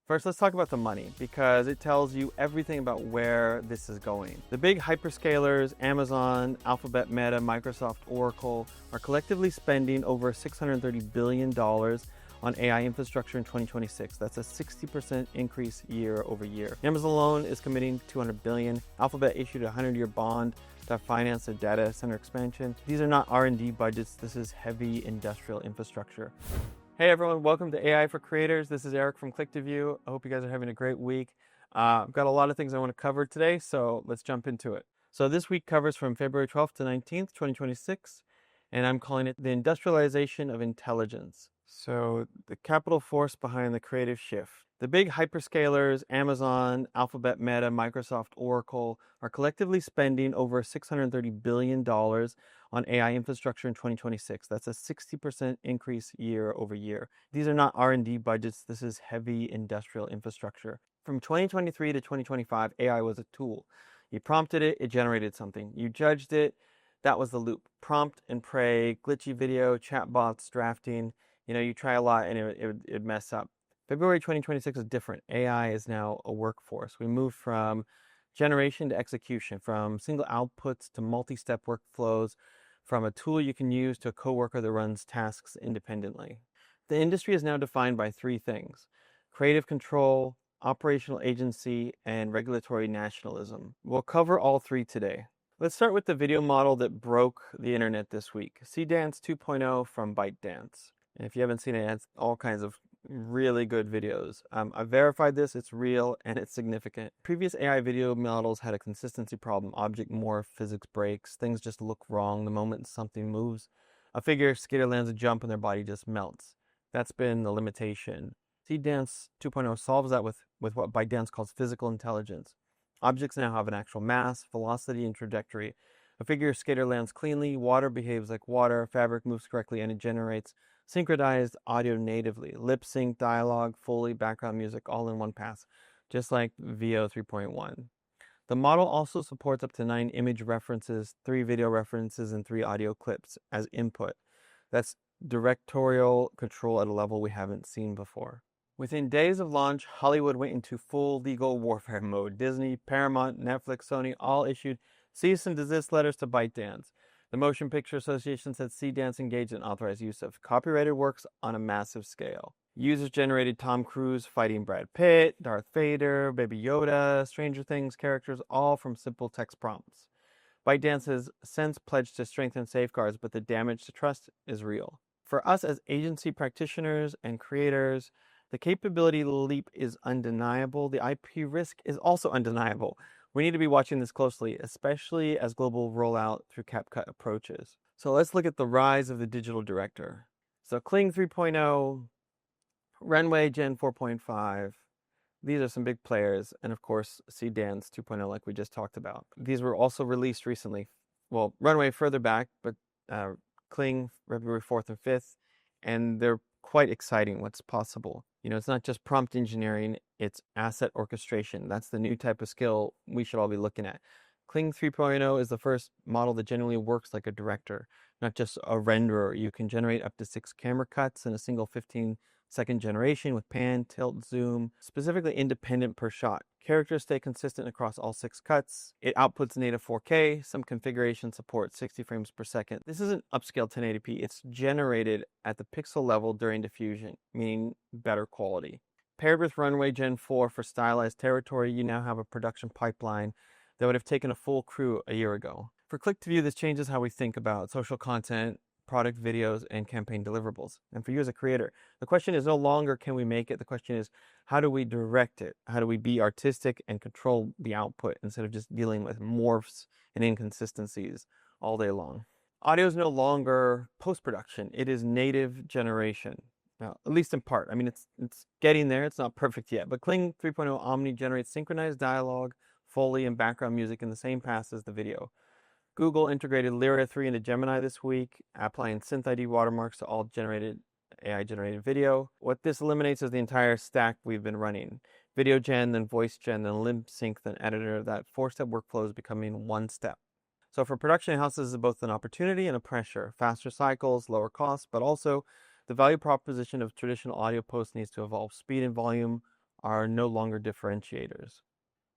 First, let's talk about the money because it tells you everything about where this is going. The big hyperscalers, Amazon, Alphabet, Meta, Microsoft, Oracle, are collectively spending over $630 billion on AI infrastructure in 2026. That's a 60% increase year over year. Amazon alone is committing $200 billion. Alphabet issued a 100-year bond to finance their data center expansion. These are not R&D budgets. This is heavy industrial infrastructure. Hey everyone, welcome to AI for Creators. This is Erik from Click to View. I hope you guys are having a great week. I've got a lot of things I want to cover today, so let's jump into it. So this week covers from February 12th to 19th, 2026, and I'm calling it the industrialization of intelligence. So the capital force behind the creative shift. The big hyperscalers, Amazon, Alphabet, Meta, Microsoft, Oracle, are collectively spending over $630 billion on AI infrastructure in 2026. That's a 60% increase year over year. These are not R&D budgets. This is heavy industrial infrastructure. From 2023 to 2025, AI was a tool. You prompted it, it generated something. You judged it, that was the loop. Prompt and pray, glitchy video, chatbots, drafting. You try a lot and it mess up. February 2026 is different. AI is now a workforce. We move from generation to execution, from single outputs to multi-step workflows, from a tool you can use to a coworker that runs tasks independently. The industry is now defined by three things: creative control, operational agency, and regulatory nationalism. We'll cover all three today. Let's start with the video model that broke the internet this week, Seedance 2.0 from ByteDance. And if you haven't seen it, it's all kinds of really good videos. I've verified this, it's real, and it's significant. Previous AI video models had a consistency problem. Object morph, physics breaks, things just look wrong the moment something moves. A figure skater lands a jump and their body just melts. That's been the limitation. Seedance 2.0 solves that with what ByteDance calls physical intelligence. Objects now have an actual mass, velocity, and trajectory. A figure skater lands cleanly, water behaves like water, fabric moves correctly, and it generates synchronized audio natively, lip sync, dialogue, Foley, background music, all in one pass, just like VO 3.1. The model also supports up to 9 image references, 3 video references, and 3 audio clips as input. That's directorial control at a level we haven't seen before. Within days of launch, Hollywood went into full legal warfare mode. Disney, Paramount, Netflix, Sony all issued cease and desist letters to ByteDance. The Motion Picture Association said Seedance engaged in authorized use of copyrighted works on a massive scale. Users generated Tom Cruise fighting Brad Pitt, Darth Vader, Baby Yoda, Stranger Things characters, all from simple text prompts. ByteDance has since pledged to strengthen safeguards, but the damage to trust is real. For us as agency practitioners and creators, the capability leap is undeniable. The IP risk is also undeniable. We need to be watching this closely, especially as global rollout through CapCut approaches. So let's look at the rise of the digital director. So Kling 3.0, Runway Gen 4.5, these are some big players, and of course Seedance 2.0 like we just talked about. These were also released recently. Well, Runway further back, but Kling February 4th and 5th, and they're quite exciting what's possible. It's not just prompt engineering, it's asset orchestration. That's the new type of skill we should all be looking at. Kling 3.0 is the first model that genuinely works like a director, not just a renderer. You can generate up to 6 camera cuts in a single 15-second generation with pan, tilt, zoom, specifically independent per shot. Characters stay consistent across all 6 cuts. It outputs native 4K. Some configurations support 60 frames per second. This isn't upscaled 1080p. It's generated at the pixel level during diffusion, meaning better quality. Paired with Runway Gen 4 for stylized territory, you now have a production pipeline that would have taken a full crew a year ago. For Click to View, this changes how we think about social content, product videos, and campaign deliverables. And for you as a creator, the question is no longer can we make it, the question is how do we direct it? How do we be artistic and control the output instead of just dealing with morphs and inconsistencies all day long? Audio is no longer post-production, it is native generation. Now, at least in part. I mean, it's getting there, it's not perfect yet, but Kling 3.0 Omni generates synchronized dialogue, Foley, and background music in the same pass as the video. Google integrated Lyra 3 into Gemini this week, applying Synth ID watermarks to all AI-generated video. What this eliminates is the entire stack we've been running. Video gen, then voice gen, then lip sync, then editor. That 4-step workflow is becoming 1 step. So for production houses, this is both an opportunity and a pressure. Faster cycles, lower costs, but also the value proposition of traditional audio posts needs to evolve. Speed and volume are no longer differentiators.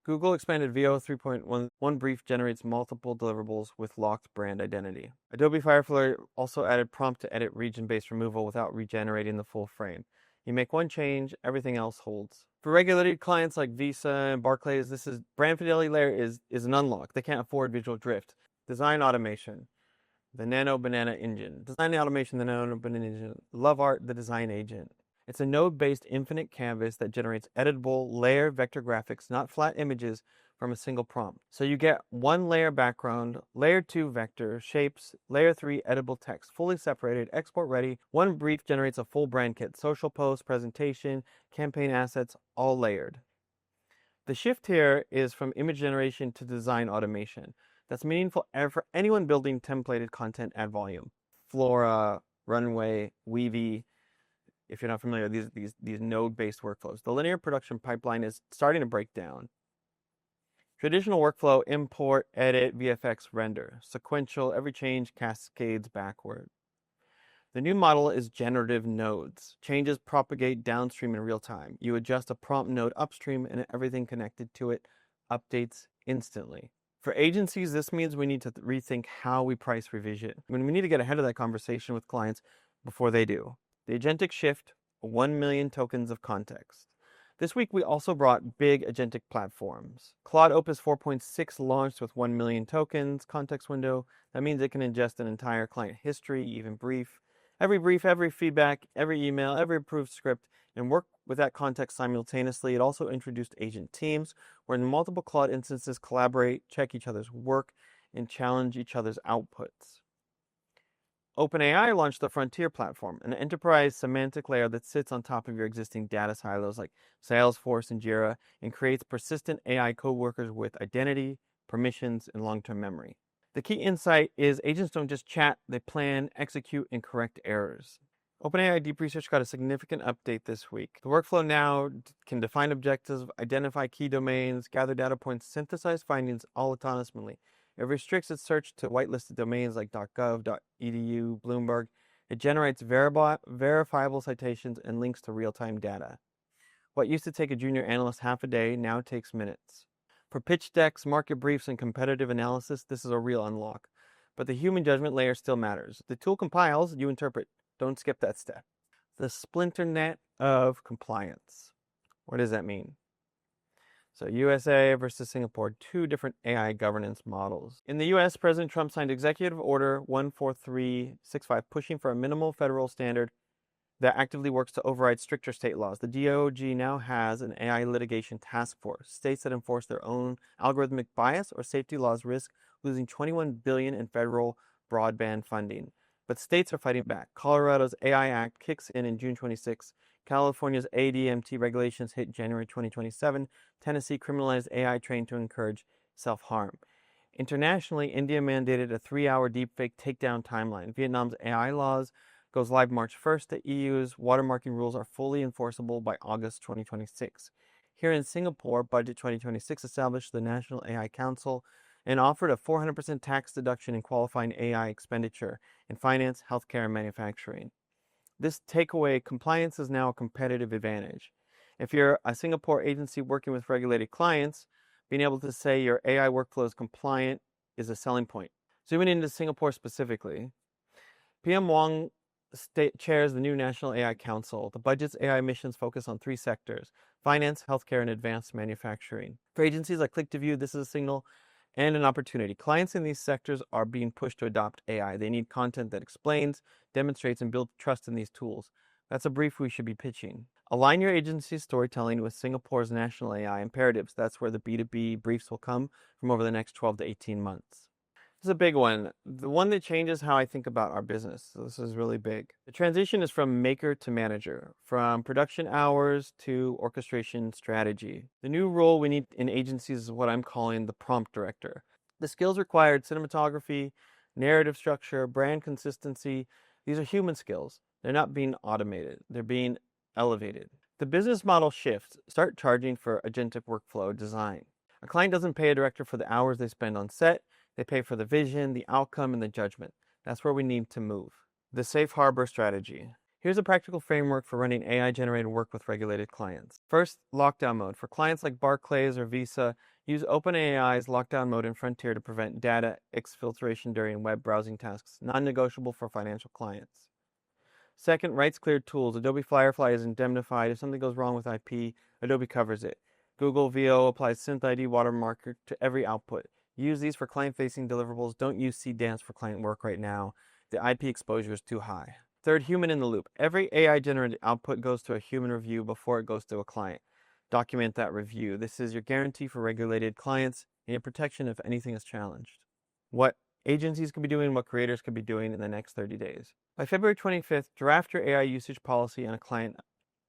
Google expanded VO 3.1. One brief generates multiple deliverables with locked brand identity. Adobe Firefly also added prompt to edit region-based removal without regenerating the full frame. You make one change, everything else holds. For regulated clients like Visa and Barclays, this is brand fidelity layer is an unlock. They can't afford visual drift. Design automation, the Nano Banana Engine. Design automation, the Nano Banana Engine. Love art, the design agent. It's a node-based infinite canvas that generates editable layer vector graphics, not flat images, from a single prompt. So you get one layer background, layer 2 vector, shapes, layer 3 editable text, fully separated, export ready. One brief generates a full brand kit, social post, presentation, campaign assets, all layered. The shift here is from image generation to design automation. That's meaningful for anyone building templated content at volume. Flora, Runway, Weavy. If you're not familiar with these node-based workflows, the linear production pipeline is starting to break down. Traditional workflow: import, edit, VFX, render. Sequential, every change cascades backward. The new model is generative nodes. Changes propagate downstream in real time. You adjust a prompt node upstream and everything connected to it updates instantly. For agencies, this means we need to rethink how we price revision. We need to get ahead of that conversation with clients before they do. The agentic shift, 1 million tokens of context. This week, we also brought big agentic platforms. Claude Opus 4.6 launched with 1 million tokens context window. That means it can ingest an entire client history, even brief, every feedback, every email, every approved script, and work with that context simultaneously. It also introduced agent teams, where multiple Claude instances collaborate, check each other's work, and challenge each other's outputs. OpenAI launched the Frontier platform, an enterprise semantic layer that sits on top of your existing data silos like Salesforce and Jira, and creates persistent AI coworkers with identity, permissions, and long-term memory. The key insight is agents don't just chat, they plan, execute, and correct errors. OpenAI Deep Research got a significant update this week. The workflow now can define objectives, identify key domains, gather data points, synthesize findings all autonomously. It restricts its search to whitelisted domains like .gov, .edu, Bloomberg. It generates verifiable citations and links to real-time data. What used to take a junior analyst half a day now takes minutes. For pitch decks, market briefs, and competitive analysis, this is a real unlock. But the human judgment layer still matters. The tool compiles, you interpret. Don't skip that step. The splinter net of compliance. What does that mean? So USA versus Singapore, two different AI governance models. In the US, President Trump signed Executive Order 14365, pushing for a minimal federal standard that actively works to override stricter state laws. The DOJ now has an AI litigation task force. States that enforce their own algorithmic bias or safety laws risk losing $21 billion in federal broadband funding. But states are fighting back. Colorado's AI Act kicks in June 26. California's ADMT regulations hit January 2027. Tennessee criminalized AI trained to encourage self-harm. Internationally, India mandated a 3-hour deepfake takedown timeline. Vietnam's AI laws goes live March 1st. The EU's watermarking rules are fully enforceable by August 2026. Here in Singapore, Budget 2026 established the National AI Council and offered a 400% tax deduction in qualifying AI expenditure in finance, healthcare, and manufacturing. This takeaway, compliance is now a competitive advantage. If you're a Singapore agency working with regulated clients, being able to say your AI workflow is compliant is a selling point. Zooming into Singapore specifically, PM Wong chairs the new National AI Council. The budget's AI missions focus on 3 sectors: finance, healthcare, and advanced manufacturing. For agencies like Click2View, this is a signal and an opportunity. Clients in these sectors are being pushed to adopt AI. They need content that explains, demonstrates, and builds trust in these tools. That's a brief we should be pitching. Align your agency's storytelling with Singapore's national AI imperatives. That's where the B2B briefs will come from over the next 12 to 18 months. This is a big one. The one that changes how I think about our business. So this is really big. The transition is from maker to manager, from production hours to orchestration strategy. The new role we need in agencies is what I'm calling the prompt director. The skills required: cinematography, narrative structure, brand consistency. These are human skills. They're not being automated. They're being elevated. The business model shifts. Start charging for agentic workflow design. A client doesn't pay a director for the hours they spend on set. They pay for the vision, the outcome, and the judgment. That's where we need to move. The safe harbor strategy. Here's a practical framework for running AI-generated work with regulated clients. First, lockdown mode. For clients like Barclays or Visa, use OpenAI's lockdown mode in Frontier to prevent data exfiltration during web browsing tasks, non-negotiable for financial clients. Second, rights cleared tools. Adobe Firefly is indemnified. If something goes wrong with IP, Adobe covers it. Google VO applies SynthID watermark to every output. Use these for client-facing deliverables. Don't use Seedance for client work right now. The IP exposure is too high. Third, human in the loop. Every AI-generated output goes to a human review before it goes to a client. Document that review. This is your guarantee for regulated clients and your protection if anything is challenged. What agencies could be doing, what creators could be doing in the next 30 days. By February 25th, draft your AI usage policy and a client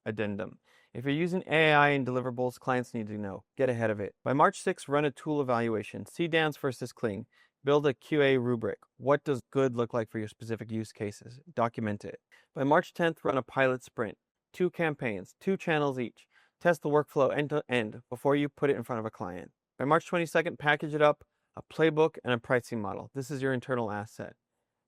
addendum. If you're using AI in deliverables, clients need to know. Get ahead of it. By March 6th, run a tool evaluation. Seedance versus Kling. Build a QA rubric. What does good look like for your specific use cases? Document it. By March 10th, run a pilot sprint. 2 campaigns, 2 channels each. Test the workflow end to end before you put it in front of a client. By March 22nd, package it up, a playbook and a pricing model. This is your internal asset.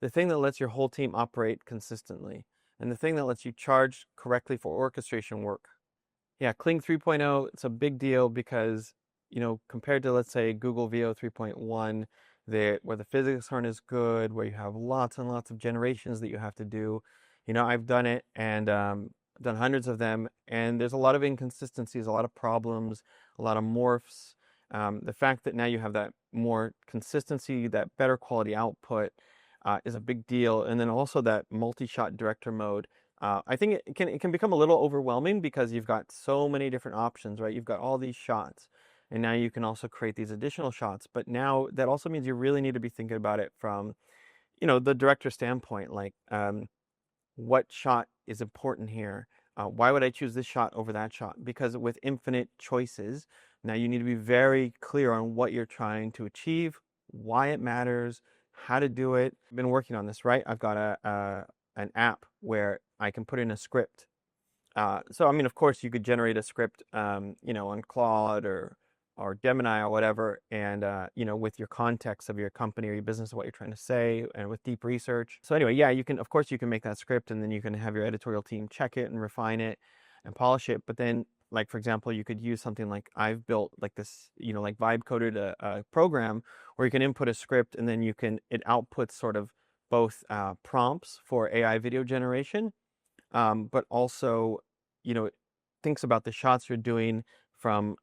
The thing that lets your whole team operate consistently, and the thing that lets you charge correctly for orchestration work. Yeah, Kling 3.0, it's a big deal because, compared to, let's say, Google VO 3.1, where the physics aren't as good, where you have lots and lots of generations that you have to do. I've done it and done hundreds of them, and there's a lot of inconsistencies, a lot of problems, a lot of morphs. The fact that now you have that more consistency, that better quality output is a big deal. And then also that multi-shot director mode. I think it can become a little overwhelming because you've got so many different options, right? You've got all these shots, and now you can also create these additional shots. But now that also means you really need to be thinking about it from, the director standpoint, like what shot is important here? Why would I choose this shot over that shot? Because with infinite choices, now you need to be very clear on what you're trying to achieve, why it matters, how to do it. I've been working on this, right? I've got an app where I can put in a script. So, of course, you could generate a script, on Claude or Gemini or whatever, and, with your context of your company or your business, what you're trying to say, and with deep research. So anyway, yeah, you can make that script, and then you can have your editorial team check it and refine it and polish it. But then, like, for example, you could use something like I've built, like this, like vibe coded a program where you can input a script, and then it outputs sort of both prompts for AI video generation, but also, it thinks about the shots you're doing from,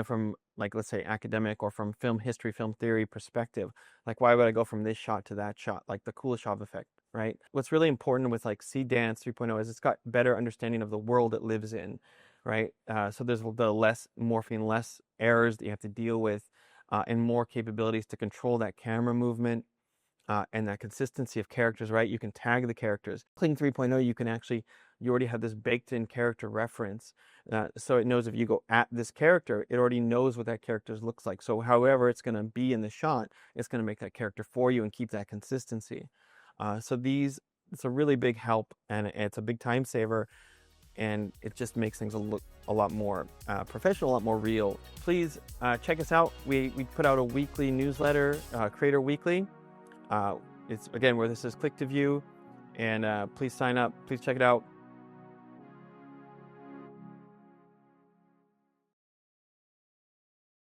from, like, let's say academic or from film history, film theory perspective. Like, why would I go from this shot to that shot? Like the Kuleshov effect, right? What's really important with like Seedance 3.0 is it's got better understanding of the world it lives in, right? So there's the less morphing, less errors that you have to deal with, and more capabilities to control that camera movement. And that consistency of characters, right? You can tag the characters. Kling 3.0, you already have this baked in character reference. So it knows if you go at this character, it already knows what that character looks like. So however it's going to be in the shot, it's going to make that character for you and keep that consistency. It's a really big help, and it's a big time saver, and it just makes things look a lot more professional, a lot more real. Please check us out. We put out a weekly newsletter, Creator Weekly. It's again where this is click to view, and please sign up. Please check it out.